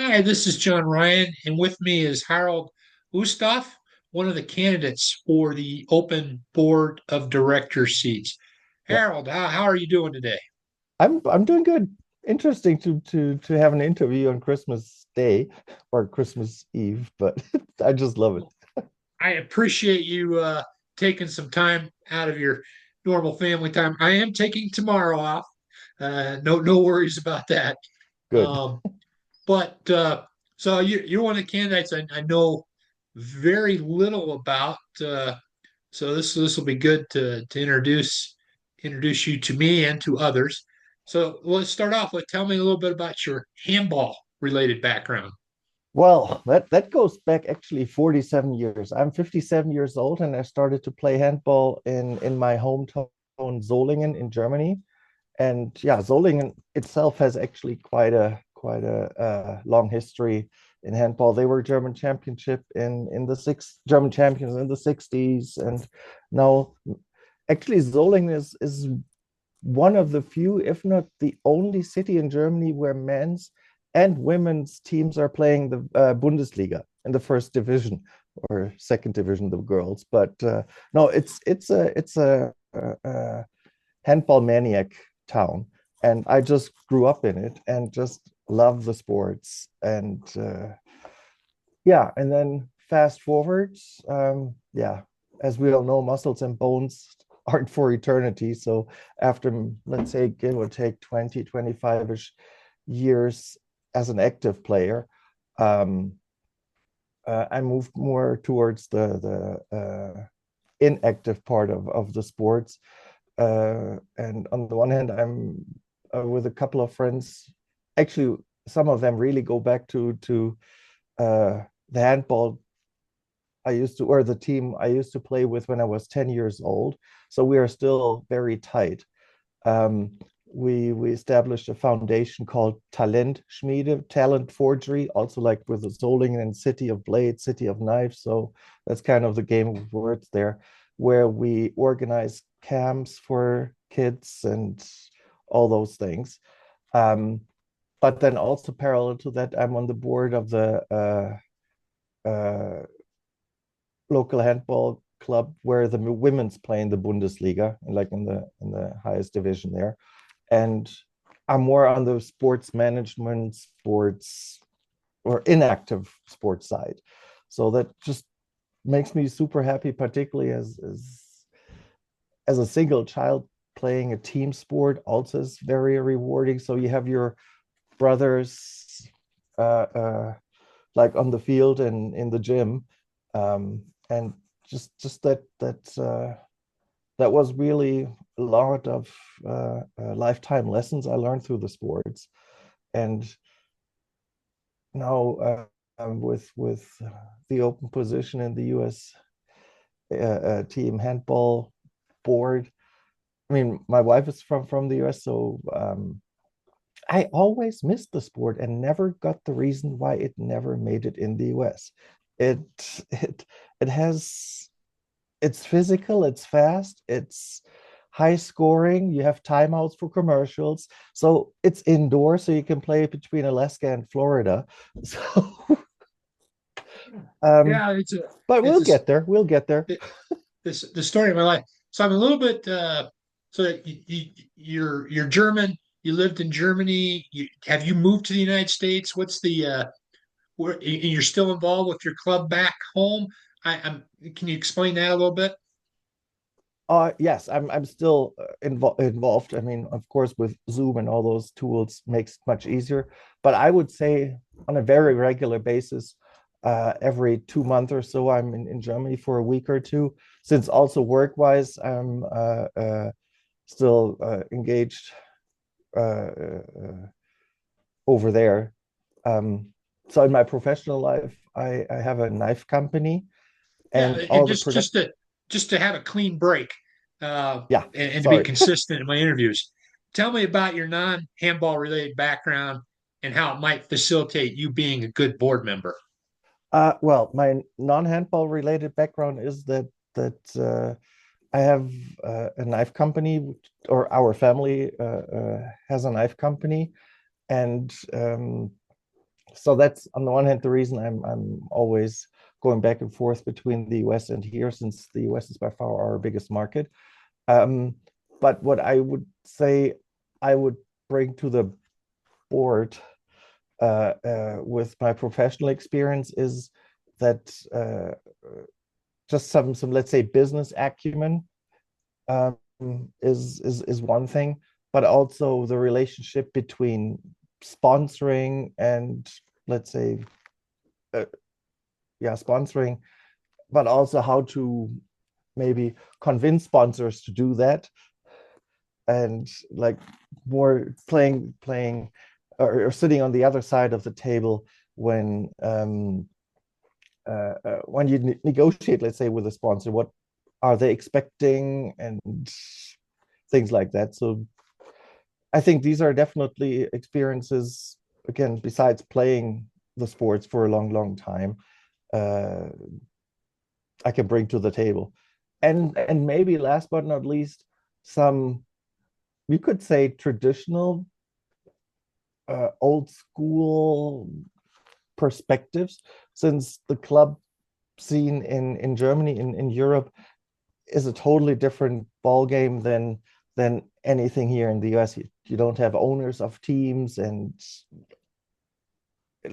Hi, this is John Ryan, and with me is Harald Wuesthof, one of the candidates for the open board of directors seats. Yeah, Harold, how are you doing today? I'm doing good. Interesting to have an interview on Christmas Day or Christmas Eve, but I just love it. I appreciate you taking some time out of your normal family time. I am taking tomorrow off. No worries about that. Good. Um, but so you're one of the candidates I know very little about. So this will be good to introduce you to me and to others. So let's start off with tell me a little bit about your handball related background. Well, that goes back actually 47 years. I'm 57 years old and I started to play handball in my hometown Solingen in Germany. And yeah, Solingen itself has actually quite a long history in handball. They were German champions in the 60s, and now actually Solingen is one of the few, if not the only city in Germany where men's and women's teams are playing the Bundesliga in the first division or second division, the girls. But no, it's a handball maniac town, and I just grew up in it and just love the sports. And yeah, and then fast forwards, yeah, as we all know, muscles and bones aren't for eternity. So after, let's say, give or take 20, 25-ish years as an active player, um, I moved more towards the inactive part of the sports. And on the one hand, I'm with a couple of friends. Actually, some of them really go back to the handball I used to, or the team I used to play with when I was 10 years old. So we are still very tight. Um, we established a foundation called Talent Schmiede, Talent Forgery, also like with the Solingen and City of Blades, City of Knives. So that's kind of the game of words there, where we organize camps for kids and all those things. Um, but then also parallel to that, I'm on the board of the local handball club where the women's play in the Bundesliga, like in the highest division there. And I'm more on the sports management, sports or inactive sports side. So that just makes me super happy, particularly as a single child playing a team sport also is very rewarding. So you have your brothers like on the field and in the gym, and just that was really a lot of lifetime lessons I learned through the sports. And now with the open position in the U.S. Team handball board. I mean, my wife is from the U.S., so I always missed the sport and never got the reason why it never made it in the US. It it it has it's physical, it's fast, it's high scoring, you have timeouts for commercials. So it's indoor, so you can play between Alaska and Florida. So um, Yeah, but we'll it's get there. We'll get there. this the story of my life. So I'm a little bit so you're German. You lived in Germany. Have you moved to the United States? What's the where and you're still involved with your club back home? I'm can you explain that a little bit? Yes, I'm still involved. I mean, of course, with Zoom and all those tools makes it much easier. But I would say on a very regular basis, every 2 months or so, I'm in Germany for a week or two. Since also work-wise, I'm still engaged over there. So in my professional life, I have a knife company Yeah, and and all the product. just to have a clean break, Yeah, and to be sorry. consistent in my interviews. Tell me about your non-handball related background and how it might facilitate you being a good board member. Well, my non-handball related background is that I have a knife company, or our family has a knife company, and So that's on the one hand the reason I'm always going back and forth between the US and here, since the US is by far our biggest market. Um, but what I would say I would bring to the board with my professional experience is that just some let's say business acumen um, is one thing, but also the relationship between sponsoring and let's say uh, yeah sponsoring, but also how to maybe convince sponsors to do that, and like more playing or sitting on the other side of the table when you negotiate, let's say, with a sponsor, what are they expecting and things like that. So I think these are definitely experiences, again, besides playing the sports for a long time, uh, I can bring to the table. And maybe last but not least, some, you could say, traditional, old school perspectives, since the club scene in Germany, in Europe, is a totally different ball game than anything here in the US. You don't have owners of teams, and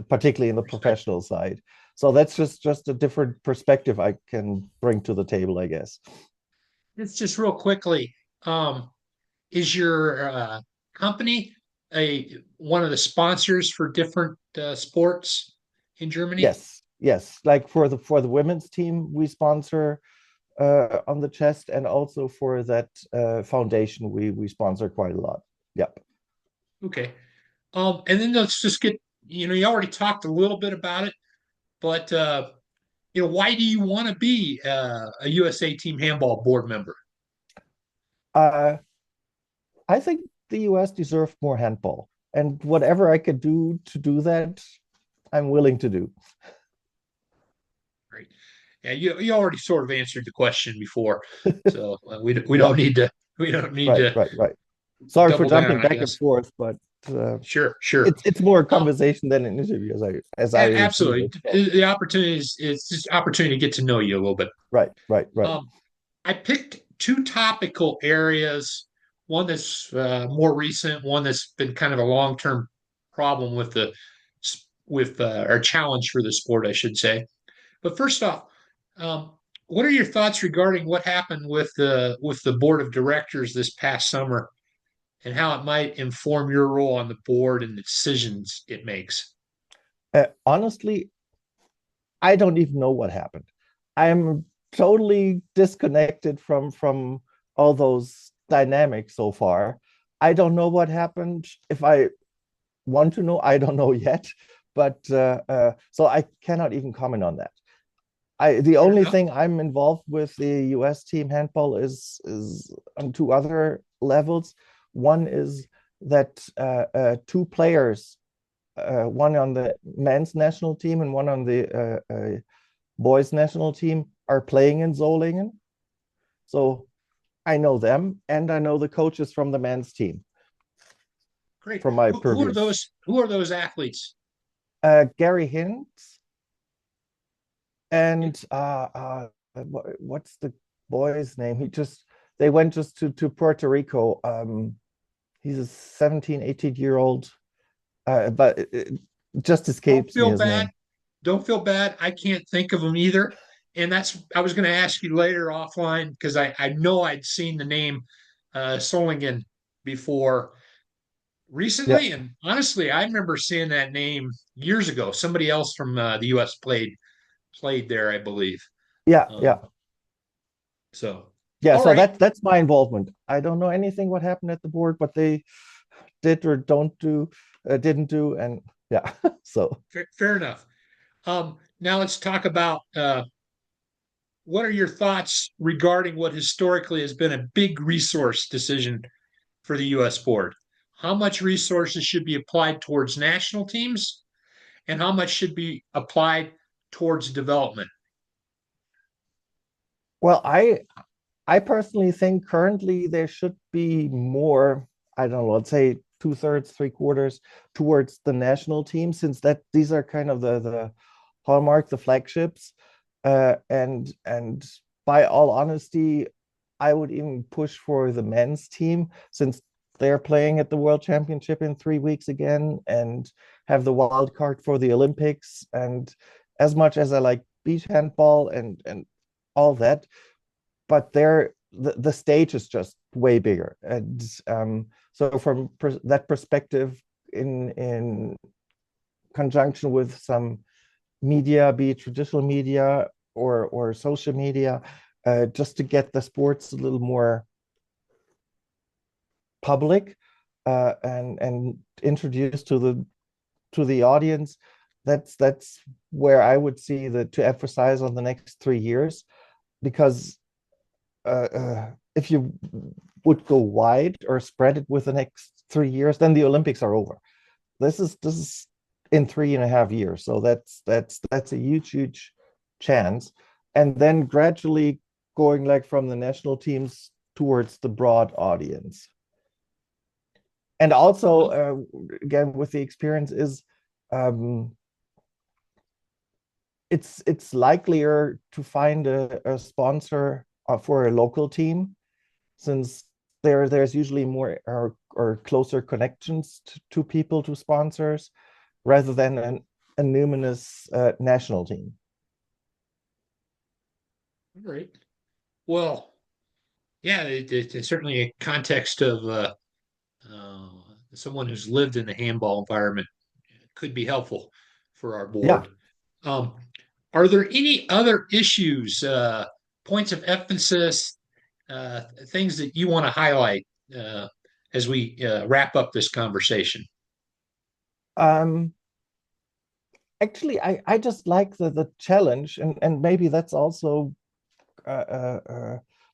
particularly in the Respect. professional side. So that's just a different perspective I can bring to the table, I guess. It's just real quickly. Is your company a one of the sponsors for different sports in Germany? Yes, yes. Like for the women's team, we sponsor on the chest, and also for that foundation, we sponsor quite a lot. Yep. Okay. And then let's just get, you already talked a little bit about it, but why do you want to be a USA Team Handball board member? Uh, I think the US deserved more handball, and whatever I could do to do that, I'm willing to do. Right. Yeah, you already sort of answered the question before, so we Yeah, don't need to we don't need right, to right, right. Sorry for double jumping down, I back and guess. forth, but uh, Sure, sure. it's more a Um, conversation than an interview, as I receive Absolutely. it. So, The opportunity is it's just opportunity to get to know you a little bit. right, right, right. Um, I picked two topical areas, one that's more recent, one that's been kind of a long-term problem with the with or challenge for the sport, I should say. But first off, um, what are your thoughts regarding what happened with the board of directors this past summer, and how it might inform your role on the board and the decisions it makes? Honestly, I don't even know what happened. I'm totally disconnected from all those dynamics so far. I don't know what happened. If I want to know, I don't know yet. But so I cannot even comment on that. The Fair only enough. thing I'm involved with the US team handball is on two other levels. One is that two players, one on the men's national team and one on the boys national team, are playing in Solingen. So I know them, and I know the coaches from the men's team Great. from my Who are previous. those? Who are those athletes? Gary Hintz and what's the boy's name? They went just to Puerto Rico. He's a 17, 18-year-old, but it just Don't escapes me feel his bad. name. Don't feel bad. I can't think of them either. And I was going to ask you later offline because I know I'd seen the name Solingen before Yeah, recently. And honestly, I remember seeing that name years ago. Somebody else from the US played there, I believe. yeah, Um, yeah, so, yeah. all So right. that's my involvement. I don't know anything what happened at the board, but they did or don't do, didn't do, and yeah. So Fair enough. Now let's talk about what are your thoughts regarding what historically has been a big resource decision for the U.S. board? How much resources should be applied towards national teams, and how much should be applied towards development? well, I personally think currently there should be more, I don't know, let's say 2/3, 3/4 towards the national team, since that these are kind of the hallmark, the flagships. And by all honesty, I would even push for the men's team, since they're playing at the World Championship in 3 weeks again and have the wild card for the Olympics. And as much as I like beach handball and all that, but the stage is just way bigger. And so from that perspective, in conjunction with some media, be it traditional media or social media, just to get the sports a little more public, and introduced to the audience. That's where I would see the to emphasize on the next 3 years, because if you would go wide or spread it with the next 3 years, then the Olympics are over. This is in 3.5 years, so that's a huge chance. And then gradually going like from the national teams towards the broad audience. And also, again, with the experience is, um, it's likelier to find a sponsor for a local team, since there's usually more or closer connections to people, to sponsors, rather than a numinous national team. All right. Well, yeah, it's certainly a context of uh, someone who's lived in the handball environment could be helpful for our Yeah. board. Um, are there any other issues, points of emphasis, things that you want to highlight uh, as we wrap up this conversation? Um, Actually, I just like the challenge, and maybe that's also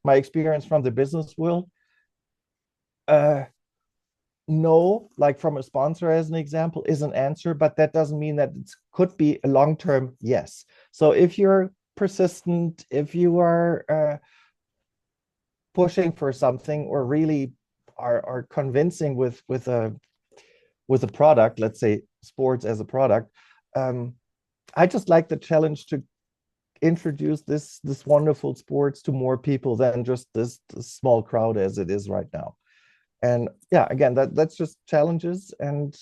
my experience from the business world. Uh, no, like from a sponsor, as an example, is an answer, but that doesn't mean that it could be a long-term yes. So if you're persistent, if you are pushing for something, or really are convincing with a product, let's say sports as a product, um, I just like the challenge to introduce this wonderful sports to more people than just this small crowd as it is right now. And yeah, again, that's just challenges. And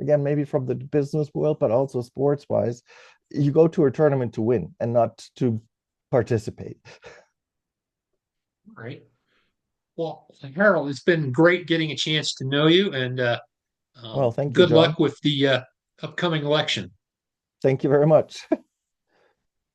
again, maybe from the business world, but also sports wise, you go to a tournament to win and not to participate. All right. Well, Harold, it's been great getting a chance to know you, and Well, thank you, good John. luck with the upcoming election. Thank you very much.